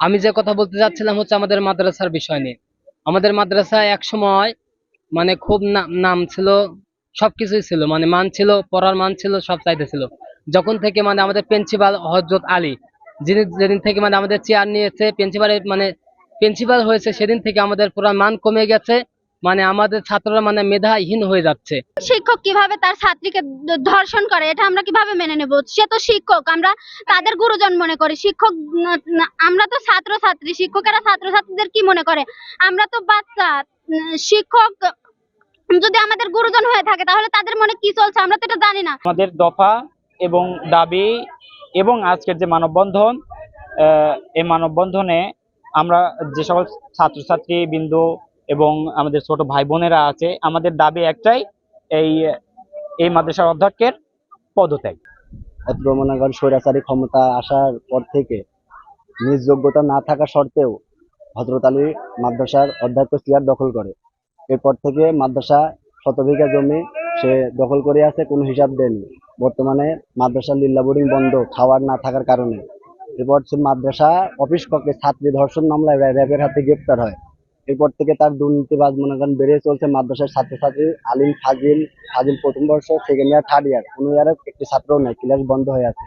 আমি যে কথা বলতে যাচ্ছিলাম হচ্ছে আমাদের মাদ্রাসার বিষয় নিয়ে। আমাদের মাদ্রাসায় এক সময় মানে খুব নাম ছিল, সবকিছুই ছিল, মানে মান ছিল, পড়ার মান ছিল, সব চাইতে ছিল। যখন থেকে মানে আমাদের প্রিন্সিপাল হযরত আলী, যিনি যেদিন থেকে মানে আমাদের চেয়ার নিয়েছে, প্রিন্সিপালের মানে প্রিন্সিপাল হয়েছে, সেদিন থেকে আমাদের পুরো মান কমে গেছে। মানে আমাদের ছাত্ররা মানে মেধাহীন হয়ে যাচ্ছে। শিক্ষক কিভাবে তার ছাত্রীকে ধর্ষণ করে, এটা আমরা কিভাবে মেনে নেব? সে তো শিক্ষক, আমরা তাদের গুরুজন মনে করি। শিক্ষক আমরা তো ছাত্র ছাত্রী, শিক্ষকেরা ছাত্র ছাত্রীদের কি মনে করে? আমরা তো বাচ্চা। শিক্ষক যদি আমাদের গুরুজন হয়ে থাকে তাহলে তাদের মনে কি চলছে আমরা তো এটা জানি না। আমাদের দফা এবং দাবি এবং আজকের যে মানববন্ধন, এই মানববন্ধনে আমরা যে সকল ছাত্রছাত্রী বিন্দু এবং আমাদের ছোট ভাই বোনেরা আছে, আমাদের দাবি একটাই, এই এই মাদ্রাসার অধ্যক্ষের পদত্যাগ। অত্র মনে করেন স্বৈরাচারী ক্ষমতা আসার পর থেকে নিজ যোগ্যতা না থাকা সত্ত্বেও হযরত আলী মাদ্রাসার অধ্যক্ষ চেয়ার দখল করে। এরপর থেকে মাদ্রাসা শতবিঘা জমি সে দখল করে আছে, কোনো হিসাব দেয়নি। বর্তমানে মাদ্রাসা লিল্লা বোর্ডিং বন্ধ, খাওয়ার না থাকার কারণে। এরপর সে মাদ্রাসা অফিস কক্ষে ছাত্রী ধর্ষণ মামলায় র্যাবের হাতে গ্রেপ্তার হয়। এরপর থেকে তার দুর্নীতিবাজ মনে করেন বেড়ে চলছে। মাদ্রাসার ছাত্রছাত্রী আলিম ফাজিল ফাজিল প্রথম বর্ষ, সেকেন্ড ইয়ার, থার্ড ইয়ার, কোনো ইয়ারে একটি ছাত্রও নেই, ক্লাস বন্ধ হয়ে আছে।